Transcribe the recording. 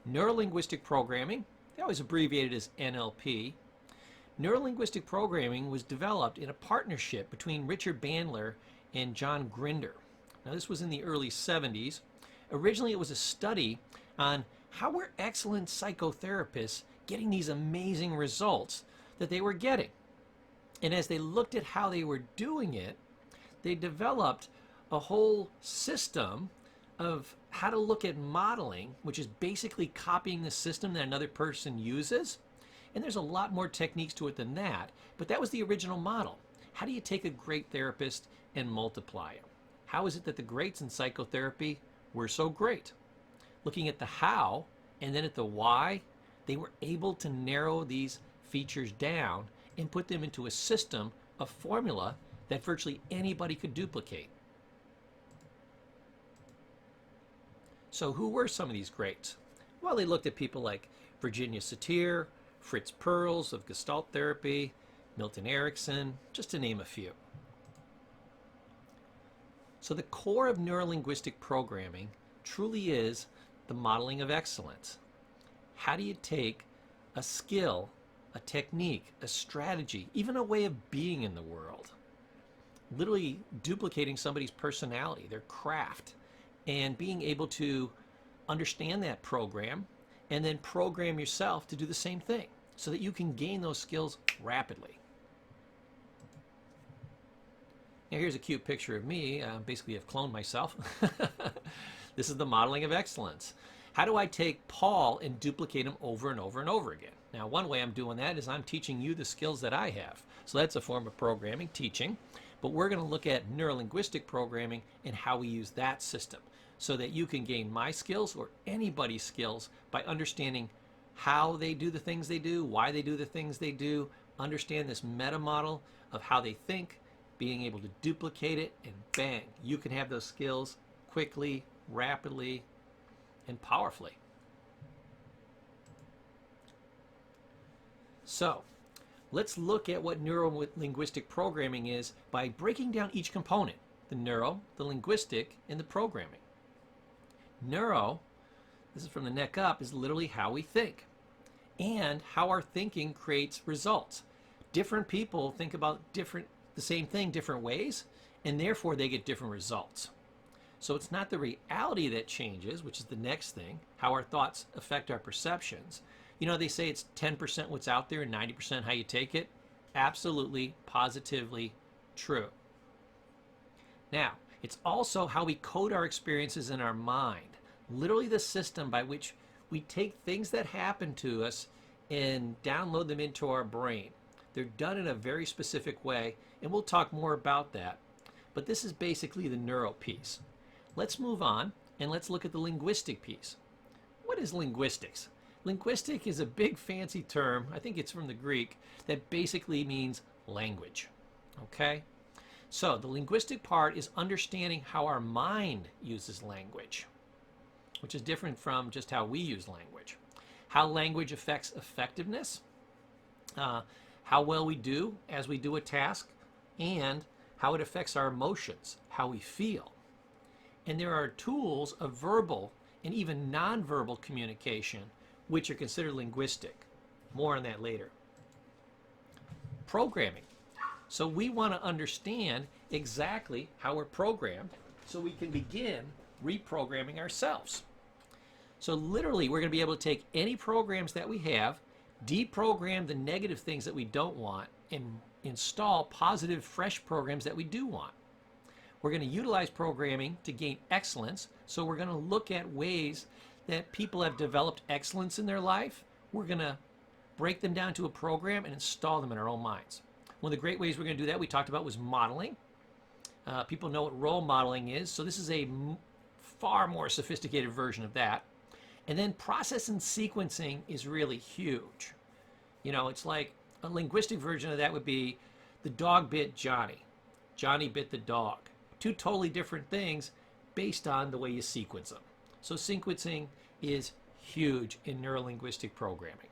Neuro-linguistic programming, they always abbreviated as NLP. Neuro-linguistic programming was developed in a partnership between Richard Bandler and John Grinder. Now this was in the early 70s. Originally it was a study on how were excellent psychotherapists getting these amazing results that they were getting. And as they looked at how they were doing it, they developed a whole system of how to look at modeling, which is basically copying the system that another person uses. And there's a lot more techniques to it than that, but that was the original model. How do you take a great therapist and multiply it? How is it that the greats in psychotherapy were so great? Looking at the how and then at the why, they were able to narrow these features down and put them into a system, a formula that virtually anybody could duplicate. So who were some of these greats? Well, they looked at people like Virginia Satir, Fritz Perls of Gestalt therapy, Milton Erickson, just to name a few. So the core of neurolinguistic programming truly is the modeling of excellence. How do you take a skill, a technique, a strategy, even a way of being in the world, literally duplicating somebody's personality, their craft, and being able to understand that program and then program yourself to do the same thing so that you can gain those skills rapidly. Now here's a cute picture of me. Basically I've cloned myself. This is the modeling of excellence. How do I take Paul and duplicate him over and over and over again? Now one way I'm doing that is I'm teaching you the skills that I have. So that's a form of programming, teaching. But we're going to look at neurolinguistic programming and how we use that system so that you can gain my skills or anybody's skills by understanding how they do the things they do, why they do the things they do, understand this meta model of how they think, being able to duplicate it, and bang, you can have those skills quickly, rapidly, and powerfully. So let's look at what neuro-linguistic programming is by breaking down each component, the neuro, the linguistic, and the programming. Neuro, this is from the neck up, is literally how we think and how our thinking creates results. Different people think about the same thing different ways, and therefore they get different results. So it's not the reality that changes, which is the next thing, how our thoughts affect our perceptions. You know, they say it's 10% what's out there and 90% how you take it. Absolutely, positively true. Now, it's also how we code our experiences in our mind. Literally the system by which we take things that happen to us and download them into our brain. They're done in a very specific way, and we'll talk more about that. But this is basically the neuro piece. Let's move on and let's look at the linguistic piece. What is linguistics? Linguistic is a big fancy term, I think it's from the Greek, that basically means language. Okay? So the linguistic part is understanding how our mind uses language, which is different from just how we use language. How language affects effectiveness, how well we do as we do a task, and how it affects our emotions, how we feel. And there are tools of verbal and even nonverbal communication which are considered linguistic. More on that later. Programming. So we want to understand exactly how we're programmed so we can begin reprogramming ourselves. So literally we're going to be able to take any programs that we have, deprogram the negative things that we don't want, and install positive, fresh programs that we do want. We're going to utilize programming to gain excellence. So we're going to look at ways that people have developed excellence in their life. We're going to break them down to a program and install them in our own minds. One of the great ways we're going to do that we talked about was modeling. People know what role modeling is, so this is a far more sophisticated version of that. And then process and sequencing is really huge. You know, it's like a linguistic version of that would be the dog bit Johnny. Johnny bit the dog. Two totally different things based on the way you sequence them. So sequencing is huge in neurolinguistic programming.